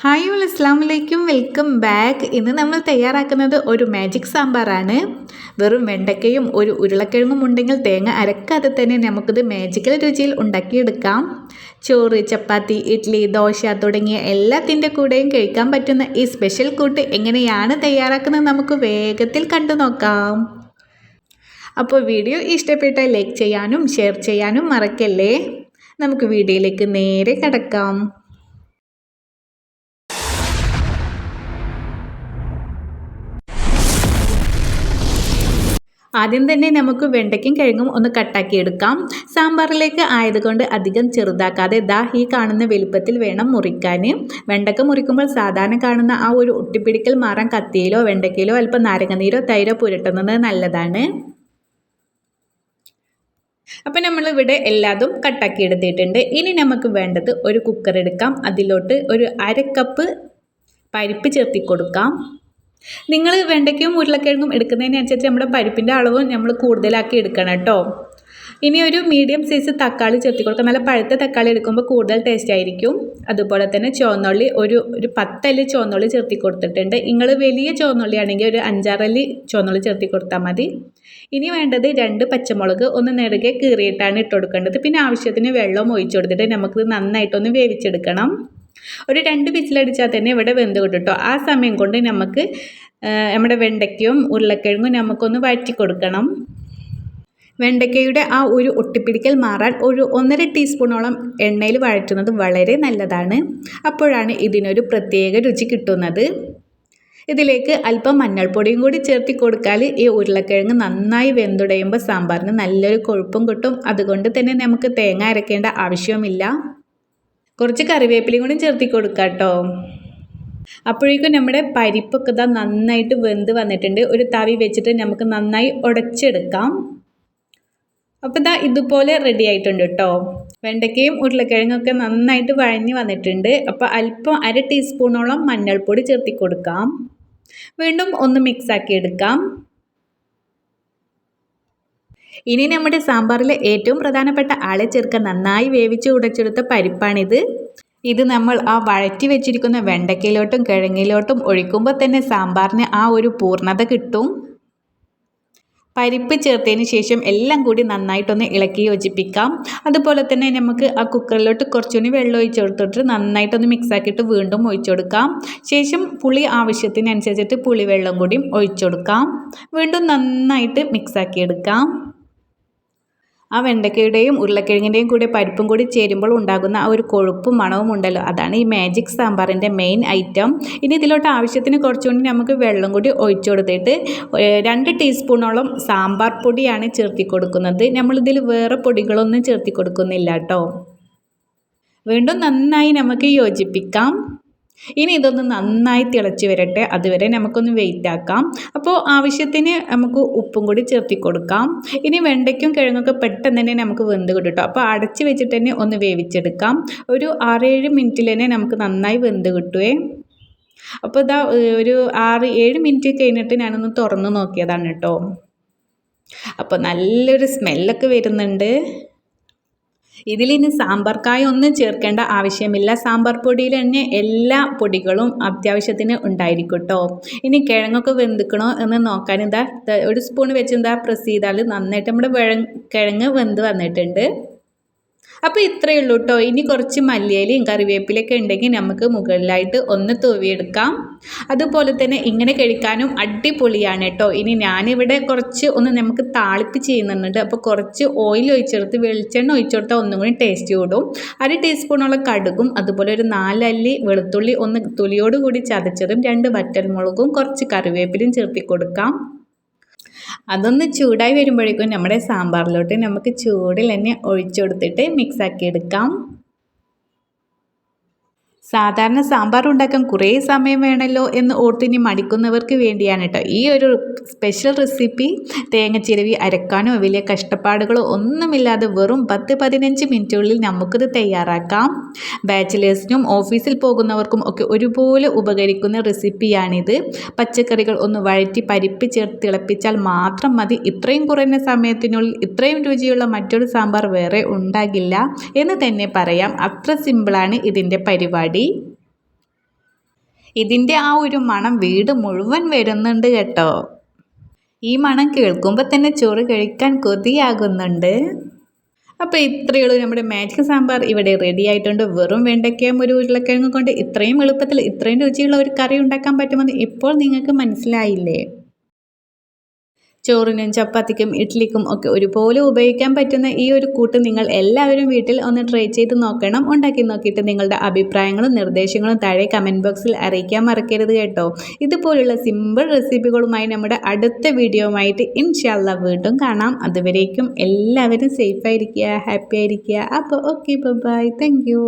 Hi all അസ്സാം വലൈക്കും welcome back. ഇന്ന് നമ്മൾ തയ്യാറാക്കുന്നത് ഒരു മാജിക് സാമ്പാറാണ്. വെറും വെണ്ടയ്ക്കയും ഒരു ഉരുളക്കിഴങ്ങും ഉണ്ടെങ്കിൽ തേങ്ങ അരക്കാതെ തന്നെ നമുക്കിത് മാജിക്കൽ രുചിയിൽ ഉണ്ടാക്കിയെടുക്കാം. ചോറ്, ചപ്പാത്തി, ഇഡ്ഡലി, ദോശ തുടങ്ങിയ എല്ലാത്തിൻ്റെ കൂടെയും കഴിക്കാൻ പറ്റുന്ന ഈ സ്പെഷ്യൽ കൂട്ട് എങ്ങനെയാണ് തയ്യാറാക്കുന്നത് നമുക്ക് വേഗത്തിൽ കണ്ടു നോക്കാം. അപ്പോൾ വീഡിയോ ഇഷ്ടപ്പെട്ടാൽ ലൈക്ക് ചെയ്യാനും ഷെയർ ചെയ്യാനും മറക്കല്ലേ. നമുക്ക് വീഡിയോയിലേക്ക് നേരെ കടക്കാം. ആദ്യം തന്നെ നമുക്ക് വെണ്ടയ്ക്കും കിഴങ്ങും ഒന്ന് കട്ടാക്കി എടുക്കാം. സാമ്പാറിലേക്ക് ആയതുകൊണ്ട് അധികം ചെറുതാക്കാതെ ഈ കാണുന്ന വലുപ്പത്തിൽ വേണം മുറിക്കാൻ. വെണ്ടയ്ക്ക മുറിക്കുമ്പോൾ സാധാരണ കാണുന്ന ആ ഒരു ഒട്ടിപ്പിടിക്കൽ മാറാൻ കത്തിയിലോ വെണ്ടയ്ക്കയിലോ അല്പം നാരങ്ങനീരോ തൈരോ പുരട്ടുന്നത് നല്ലതാണ്. അപ്പം നമ്മളിവിടെ എല്ലാതും കട്ടാക്കി എടുത്തിട്ടുണ്ട്. ഇനി നമുക്ക് വേണ്ടത് ഒരു കുക്കർ എടുക്കാം. അതിലോട്ട് ഒരു 1/2 കപ്പ് പരിപ്പ് ചേർത്തി കൊടുക്കാം. നിങ്ങൾ വെണ്ടയ്ക്കയും ഉരുളക്കിഴങ്ങും എടുക്കുന്നതിനനുസരിച്ച് നമ്മുടെ പരിപ്പിൻ്റെ അളവും നമ്മൾ കൂടുതലാക്കി എടുക്കണം കേട്ടോ. ഇനി ഒരു മീഡിയം സൈസ് തക്കാളി ചേർത്തി കൊടുക്കാം. നല്ല പഴുത്ത തക്കാളി എടുക്കുമ്പോൾ കൂടുതൽ ടേസ്റ്റ് ആയിരിക്കും. അതുപോലെ തന്നെ ചുവന്നുള്ളി ഒരു 10 അല്ലി ചുവന്നുള്ളി ചേർത്തി കൊടുത്തിട്ടുണ്ട്. നിങ്ങൾ വലിയ ചുവന്നുള്ളി ആണെങ്കിൽ ഒരു 5-6 അല്ലി ചുവന്നുള്ളി ചേർത്തി കൊടുത്താൽ മതി. ഇനി വേണ്ടത് 2 പച്ചമുളക് ഒന്ന് നെടുകെ കീറിയിട്ടാണ് ഇട്ട് കൊടുക്കേണ്ടത്. പിന്നെ ആവശ്യത്തിന് വെള്ളം ഒഴിച്ചു കൊടുത്തിട്ട് നമുക്കിത് നന്നായിട്ടൊന്ന് വേവിച്ചെടുക്കണം. ഒരു 2 വിസിലടിച്ചാൽ തന്നെ ഇവിടെ വെന്ത് കിട്ടും കേട്ടോ. ആ സമയം കൊണ്ട് നമുക്ക് നമ്മുടെ വെണ്ടയ്ക്കയും ഉരുളക്കിഴങ്ങും നമുക്കൊന്ന് വഴറ്റി കൊടുക്കണം. വെണ്ടയ്ക്കയുടെ ആ ഒരു ഒട്ടിപ്പിടിക്കൽ മാറാൻ ഒരു 1.5 ടീസ്പൂണോളം എണ്ണയിൽ വഴറ്റുന്നത് വളരെ നല്ലതാണ്. അപ്പോഴാണ് ഇതിനൊരു പ്രത്യേക രുചി കിട്ടുന്നത്. ഇതിലേക്ക് അല്പം മഞ്ഞൾപ്പൊടിയും കൂടി ചേർത്തി കൊടുത്താൽ ഈ ഉരുളക്കിഴങ്ങ് നന്നായി വെന്തുടയുമ്പോൾ സാമ്പാറിന് നല്ലൊരു കൊഴുപ്പും കിട്ടും. അതുകൊണ്ട് തന്നെ നമുക്ക് തേങ്ങ അരക്കേണ്ട ആവശ്യവുമില്ല. കുറച്ച് കറിവേപ്പിലയും കൂടി ചേർത്തി കൊടുക്കാം കേട്ടോ. അപ്പോഴേക്കും നമ്മുടെ പരിപ്പൊക്കെ നന്നായിട്ട് വെന്ത് വന്നിട്ടുണ്ട്. ഒരു തവി വെച്ചിട്ട് നമുക്ക് നന്നായി ഉടച്ചെടുക്കാം. അപ്പോൾ ഇതുപോലെ റെഡി ആയിട്ടുണ്ട് കേട്ടോ. വെണ്ടയ്ക്കയും ഉരുളക്കിഴങ്ങൊക്കെ നന്നായിട്ട് വഴഞ്ഞ് വന്നിട്ടുണ്ട്. അപ്പോൾ അല്പം 1/2 ടീസ്പൂണോളം മഞ്ഞൾപ്പൊടി ചേർത്തി കൊടുക്കാം. വീണ്ടും ഒന്ന് മിക്സാക്കി എടുക്കാം. ഇനി നമ്മുടെ സാമ്പാറിലെ ഏറ്റവും പ്രധാനപ്പെട്ട ആളെ ചേർക്കാൻ നന്നായി വേവിച്ച് ഉടച്ചെടുത്ത പരിപ്പാണിത്. ഇത് നമ്മൾ ആ വഴറ്റി വെച്ചിരിക്കുന്ന വെണ്ടയ്ക്കയിലോട്ടും കിഴങ്ങിലോട്ടും ഒഴിക്കുമ്പോൾ തന്നെ സാമ്പാറിന് ആ ഒരു പൂർണ്ണത കിട്ടും. പരിപ്പ് ചേർത്തതിന് ശേഷം എല്ലാം കൂടി നന്നായിട്ടൊന്ന് ഇളക്കി യോജിപ്പിക്കാം. അതുപോലെ തന്നെ നമുക്ക് ആ കുക്കറിലോട്ട് കുറച്ചുകൂടി വെള്ളം ഒഴിച്ചു കൊടുത്തിട്ട് നന്നായിട്ടൊന്ന് മിക്സാക്കിയിട്ട് വീണ്ടും ഒഴിച്ചു കൊടുക്കാം. ശേഷം പുളി ആവശ്യത്തിനനുസരിച്ചിട്ട് പുളിവെള്ളം കൂടിയും ഒഴിച്ചു കൊടുക്കാം. വീണ്ടും നന്നായിട്ട് മിക്സാക്കി എടുക്കാം. ആ വെണ്ടയ്ക്കയുടെയും ഉരുളക്കിഴങ്ങിൻ്റെയും കൂടെ പരിപ്പും കൂടി ചേരുമ്പോൾ ഉണ്ടാകുന്ന ആ ഒരു കൊഴുപ്പും മണവും ഉണ്ടല്ലോ, അതാണ് ഈ മാജിക് സാമ്പാറിൻ്റെ മെയിൻ ഐറ്റം. ഇനി ഇതിലോട്ട് ആവശ്യത്തിന് കുറച്ചുകൂടി നമുക്ക് വെള്ളം കൂടി ഒഴിച്ചു കൊടുത്തിട്ട് 2 ടീസ്പൂണോളം സാമ്പാർ പൊടിയാണ് ചേർത്തി കൊടുക്കുന്നത്. നമ്മളിതിൽ വേറെ പൊടികളൊന്നും ചേർത്തി കൊടുക്കുന്നില്ല കേട്ടോ. വീണ്ടും നന്നായി നമുക്ക് യോജിപ്പിക്കാം. ഇനി ഇതൊന്ന് നന്നായി തിളച്ച് വരട്ടെ. അതുവരെ നമുക്കൊന്ന് വെയിറ്റ് ആക്കാം. അപ്പോൾ ആവശ്യത്തിന് നമുക്ക് ഉപ്പും കൂടി ചേർത്തി കൊടുക്കാം. ഇനി വെണ്ടയ്ക്കും കിഴങ്ങൊക്കെ പെട്ടെന്ന് തന്നെ നമുക്ക് വെന്ത് കിട്ടും കേട്ടോ. അപ്പോൾ അടച്ച് വെച്ചിട്ട് തന്നെ ഒന്ന് വേവിച്ചെടുക്കാം. ഒരു 6-7 മിനിറ്റിൽ തന്നെ നമുക്ക് നന്നായി വെന്ത് കിട്ടുവേ. അപ്പോൾ ഒരു 6-7 മിനിറ്റ് കഴിഞ്ഞിട്ട് ഞാനൊന്ന് തുറന്ന് നോക്കിയതാണ് കേട്ടോ. അപ്പോൾ നല്ലൊരു സ്മെല്ലൊക്കെ വരുന്നുണ്ട്. ഇതിലിനി സാമ്പാർ കായ ഒന്നും ചേർക്കേണ്ട ആവശ്യമില്ല. സാമ്പാർ പൊടിയിൽ തന്നെ എല്ലാ പൊടികളും അത്യാവശ്യത്തിന് ഉണ്ടായിരിക്കും കേട്ടോ. ഇനി കിഴങ്ങൊക്കെ വെന്തിക്കണോ എന്ന് നോക്കാൻ ഒരു സ്പൂൺ വെച്ച് പ്രസ് ചെയ്താൽ നന്നായിട്ട് നമ്മുടെ കിഴങ്ങ് വെന്ത് വന്നിട്ടുണ്ട്. അപ്പോൾ ഇത്രയേ ഉള്ളൂ കേട്ടോ. ഇനി കുറച്ച് മല്ലിയിലയും കറിവേപ്പിലൊക്കെ ഉണ്ടെങ്കിൽ നമുക്ക് മുകളിലായിട്ട് ഒന്ന് തൂവിയെടുക്കാം. അതുപോലെ തന്നെ ഇങ്ങനെ കഴിക്കാനും അടിപൊളിയാണ് കേട്ടോ. ഇനി ഞാനിവിടെ കുറച്ച് നമുക്ക് താളിപ്പ് ചെയ്യുന്നുണ്ട്. അപ്പോൾ കുറച്ച് ഓയിൽ ഒഴിച്ചെടുത്ത് വെളിച്ചെണ്ണ ഒഴിച്ചെടുത്താൽ ഒന്നും കൂടി ടേസ്റ്റ് കൂടും. 1/2 ടീസ്പൂണോളം കടുകും അതുപോലെ ഒരു 4 അല്ലി വെളുത്തുള്ളി ഒന്ന് തൊലിയോടുകൂടി ചതച്ചതും 2 വറ്റൽമുളകും കുറച്ച് കറിവേപ്പിലയും ചേർത്തി കൊടുക്കാം. അതൊന്ന് ചൂടായി വരുമ്പോഴേക്കും നമ്മുടെ സാമ്പാറിലോട്ട് നമുക്ക് ചൂടിൽ തന്നെ ഒഴിച്ചു കൊടുത്തിട്ട് മിക്സാക്കി എടുക്കാം. സാധാരണ സാമ്പാർ ഉണ്ടാക്കാൻ കുറേ സമയം വേണമല്ലോ എന്ന് ഓർത്തിനി മടിക്കുന്നവർക്ക് വേണ്ടിയാണ് കേട്ടോ ഈ ഒരു സ്പെഷ്യൽ റെസിപ്പി. തേങ്ങ ചിരവി അരക്കാനോ വലിയ കഷ്ടപ്പാടുകളോ ഒന്നുമില്ലാതെ വെറും 10-15 മിനിറ്റുകളിൽ നമുക്കിത് തയ്യാറാക്കാം. ബാച്ചിലേഴ്സിനും ഓഫീസിൽ പോകുന്നവർക്കും ഒക്കെ ഒരുപോലെ ഉപകരിക്കുന്ന റെസിപ്പിയാണിത്. പച്ചക്കറികൾ ഒന്ന് വഴറ്റി പരിപ്പ് ചേർത്ത് തിളപ്പിച്ചാൽ മാത്രം മതി. ഇത്രയും കുറഞ്ഞ സമയത്തിനുള്ളിൽ ഇത്രയും രുചിയുള്ള മറ്റൊരു സാമ്പാർ വേറെ ഉണ്ടാകില്ല എന്ന് തന്നെ പറയാം. അത്ര സിമ്പിളാണ് ഇതിൻ്റെ പരിപാടി. ഇതിൻ്റെ ആ ഒരു മണം വീട് മുഴുവൻ വരുന്നുണ്ട് കേട്ടോ. ഈ മണം കേൾക്കുമ്പോൾ തന്നെ ചോറ് കഴിക്കാൻ കൊതിയാകുന്നുണ്ട്. അപ്പോൾ ഇത്രയേ ഉള്ളൂ, നമ്മുടെ മാജിക് സാമ്പാർ ഇവിടെ റെഡി ആയിട്ടുണ്ട്. വെറും വെണ്ടയ്ക്കയും ഒരു ഉരുളക്കിഴങ്ങ് കൊണ്ട് ഇത്രയും എളുപ്പത്തിൽ ഇത്രയും രുചിയുള്ള ഒരു കറി ഉണ്ടാക്കാൻ പറ്റുമെന്ന് ഇപ്പോൾ നിങ്ങൾക്ക് മനസ്സിലായില്ലേ? ചോറിനും ചപ്പാത്തിക്കും ഇഡ്ഡലിക്കും ഒക്കെ ഒരുപോലെ ഉപയോഗിക്കാൻ പറ്റുന്ന ഈ ഒരു കൂട്ട് നിങ്ങൾ എല്ലാവരും വീട്ടിൽ ഒന്ന് ട്രൈ ചെയ്ത് നോക്കണം. ഉണ്ടാക്കി നോക്കിയിട്ട് നിങ്ങളുടെ അഭിപ്രായങ്ങളും നിർദ്ദേശങ്ങളും താഴെ കമൻറ്റ് ബോക്സിൽ അറിയിക്കാൻ മറക്കരുത് കേട്ടോ. ഇതുപോലുള്ള സിമ്പിൾ റെസിപ്പികളുമായി നമ്മുടെ അടുത്ത വീഡിയോയുമായിട്ട് ഇൻഷാ അല്ലാഹ് വീണ്ടും കാണാം. അതുവരേക്കും എല്ലാവരും സേഫായിരിക്കുക, ഹാപ്പി ആയിരിക്കുക. അപ്പോൾ ഓക്കെ, ബൈ, താങ്ക് യു.